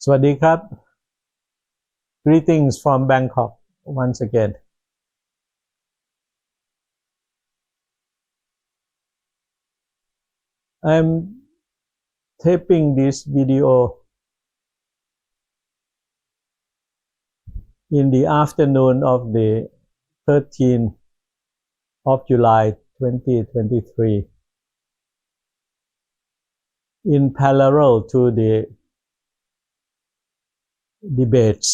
สวัสดีครับ Greetings from Bangkok once again. I'm taping this video in the afternoon of the 13th of July 2023 in parallel to the debates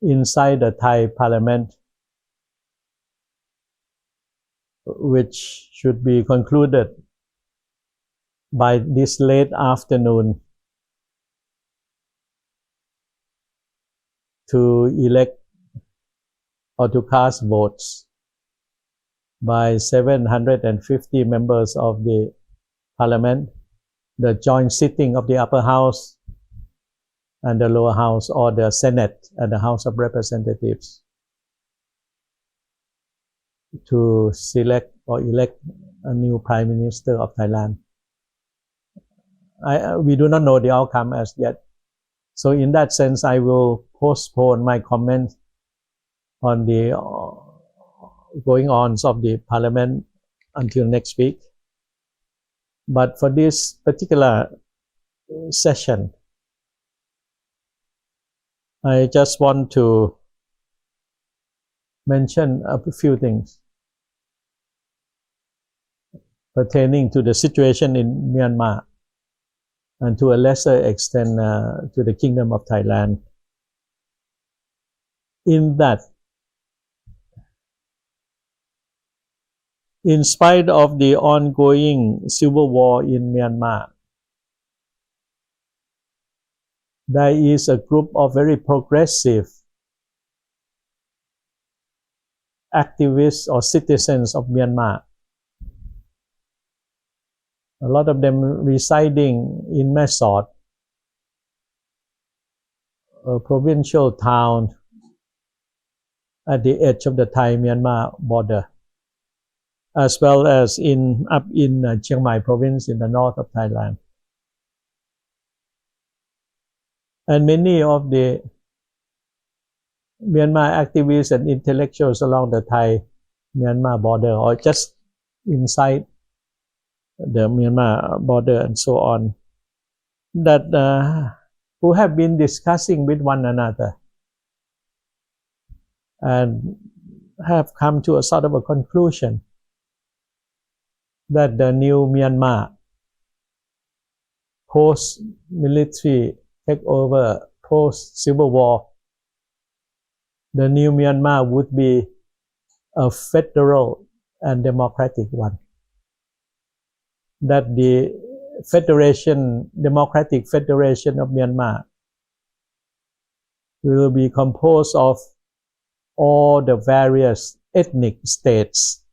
inside the Thai Parliament, which should be concluded by this late afternoon to elect or to cast votes by 750 members of the Parliament, the joint sitting of the upper house and the lower house, or the Senate and the House of Representatives, to select or elect a new Prime Minister of Thailand. We do not know the outcome as yet. So in that sense, I will postpone my comment on the going-ons of the Parliament until next week. But for this particular session, I just want to mention a few things pertaining to the situation in Myanmar and to a lesser extent to the Kingdom of Thailand. In that, in spite of the ongoing civil war in Myanmar, there is a group of very progressive activists or citizens of Myanmar, a lot of them residing in Mae Sot, a provincial town at the edge of the Thai-Myanmar border, as well as up in Chiang Mai province in the north of Thailand. And many of the Myanmar activists and intellectuals along the Thai-Myanmar border, or just inside the Myanmar border and so on, that who have been discussing with one another and have come to a sort of a conclusion that the new Myanmar, post-military takeover, post-civil war, the new Myanmar would be a federal and democratic one. That the Democratic Federation of Myanmar will be composed of all the various ethnic states,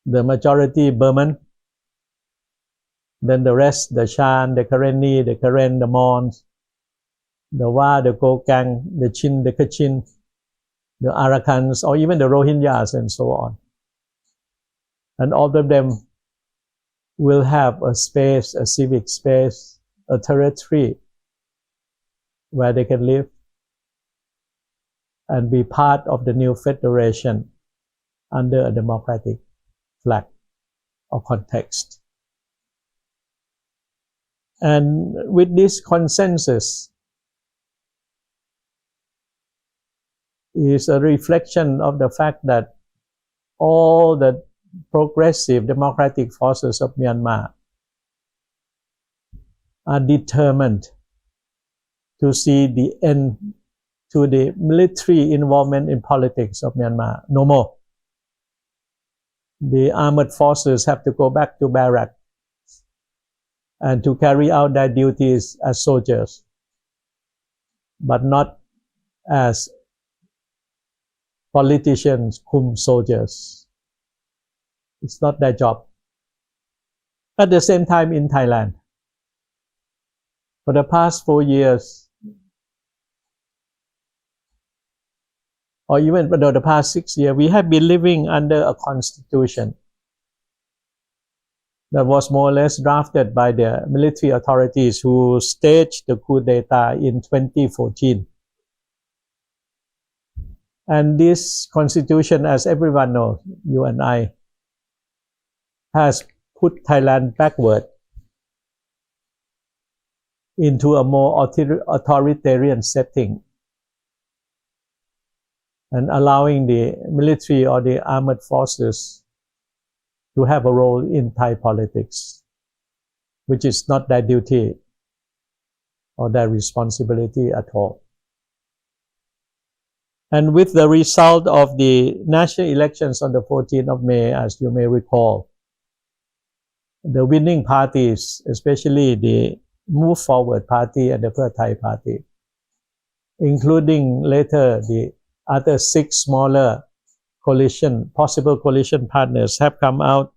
the majority Burman, then the rest, the Shan, the Karenni, the Karen, the Mons, the Wa, the Gokang, the Chin, the Kachin, the Arakans, or even the Rohingyas and so on. And all of them will have a space, a civic space, a territory where they can live and be part of the new federation under a democratic flag or context. And with this consensus is a reflection of the fact that all the progressive democratic forces of Myanmar are determined to see the end to the military involvement in politics of Myanmar. No more. The armed forces have to go back to barracks and to carry out their duties as soldiers, but not as politicians cum soldiers. It's not their job. At the same time, in Thailand, for the past 4 years, or even for the past 6 years, we have been living under a constitution that was more or less drafted by the military authorities who staged the coup d'etat in 2014. And this constitution, as everyone knows, you and I, has put Thailand backward into a more authoritarian setting and allowing the military or the armed forces to have a role in Thai politics, which is not their duty or their responsibility at all. And with the result of the national elections on the 14th of May, as you may recall, the winning parties, especially the Move Forward Party and the Pheu Thai Party, including later the other 6 smaller possible coalition partners, have come out,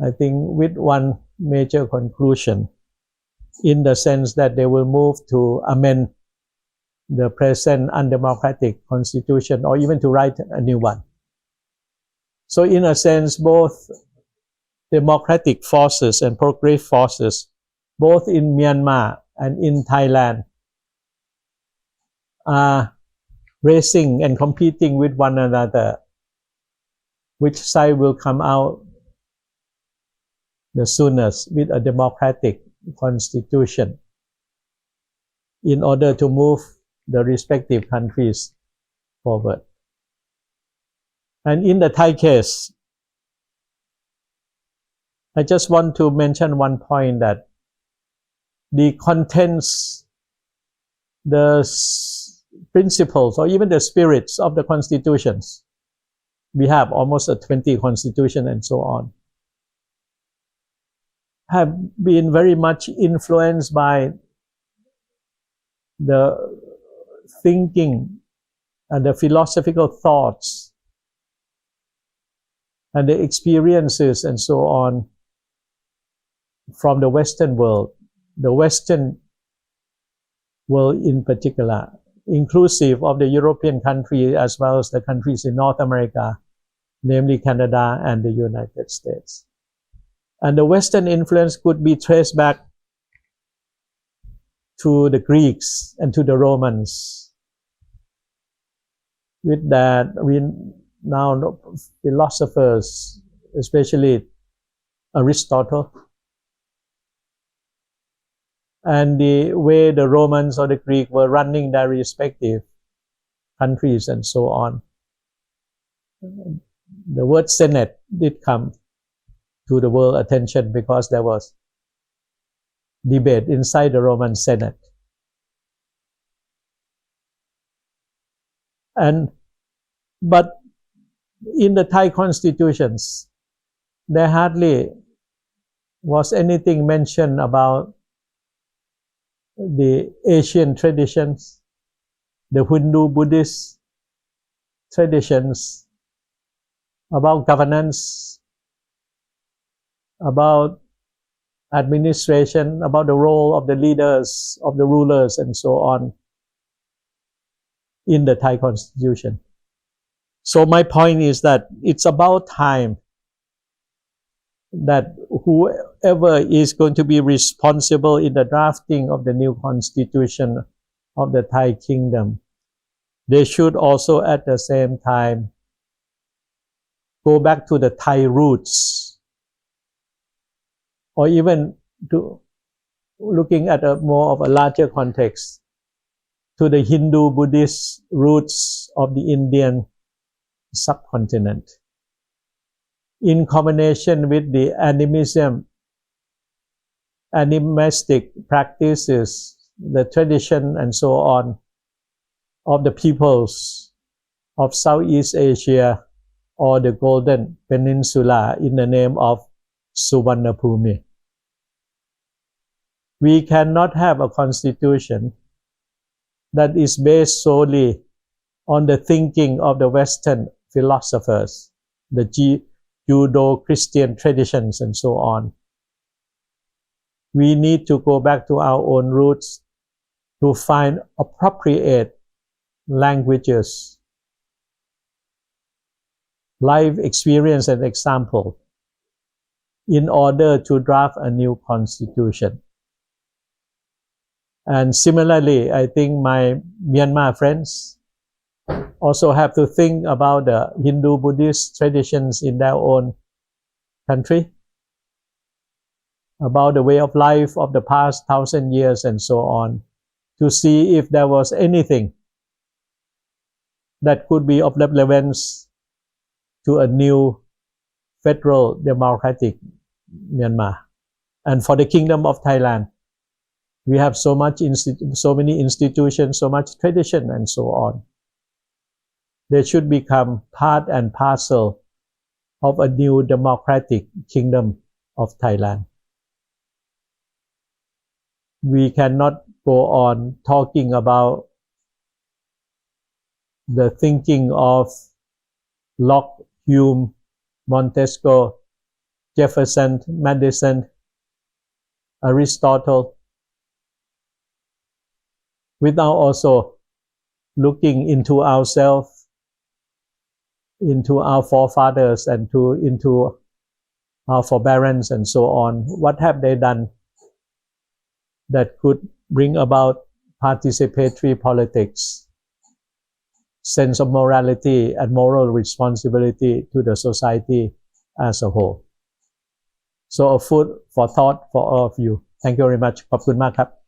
I think, with one major conclusion, in the sense that they will move to amend the present undemocratic constitution or even to write a new one. So in a sense, both democratic forces and progressive forces, both in Myanmar and in Thailand, are racing and competing with one another, which side will come out the soonest with a democratic constitution in order to move the respective countries forward. And in the Thai case, I just want to mention one point, that the contents, the principles, or even the spirits of the constitutions, we have almost 20 constitution and so on, have been very much influenced by the thinking and the philosophical thoughts and the experiences and so on from the Western world in particular, inclusive of the European countries as well as the countries in North America, namely Canada and the United States. And the Western influence could be traced back to the Greeks and to the Romans. With that, we now know philosophers, especially Aristotle, and the way the Romans or the Greeks were running their respective countries and so on. The word Senate did come to the world attention because there was debate inside the Roman Senate. But in the Thai constitutions, there hardly was anything mentioned about the Asian traditions, the Hindu-Buddhist traditions, about governance, about administration, about the role of the leaders, of the rulers, and so on in the Thai constitution. So my point is that it's about time that whoever is going to be responsible in the drafting of the new constitution of the Thai kingdom, they should also at the same time go back to the Thai roots, or even to looking at a more of a larger context, to the Hindu-Buddhist roots of the Indian subcontinent, in combination with the animistic practices, the tradition and so on of the peoples of Southeast Asia or the Golden Peninsula in the name of Suvarnabhumi. We cannot have a constitution that is based solely on the thinking of the Western philosophers, the Judeo-Christian traditions and so on. We need to go back to our own roots to find appropriate languages, life experience and example in order to draft a new constitution. And similarly, I think my Myanmar friends also have to think about the Hindu Buddhist traditions in their own country, about the way of life of the past 1,000 years and so on, to see if there was anything that could be of relevance to a new federal democratic Myanmar. And for the Kingdom of Thailand, we have so many institutions, so much tradition and so on. They should become part and parcel of a new democratic Kingdom of Thailand. We cannot go on talking about the thinking of Locke, Hume, Montesquieu, Jefferson, Madison, Aristotle, without also looking into ourselves, into our forefathers, and into our forbearance and so on. What have they done that could bring about participatory politics, sense of morality and moral responsibility to the society as a whole? So a food for thought for all of you. Thank you very much. ขอบคุณมากครับ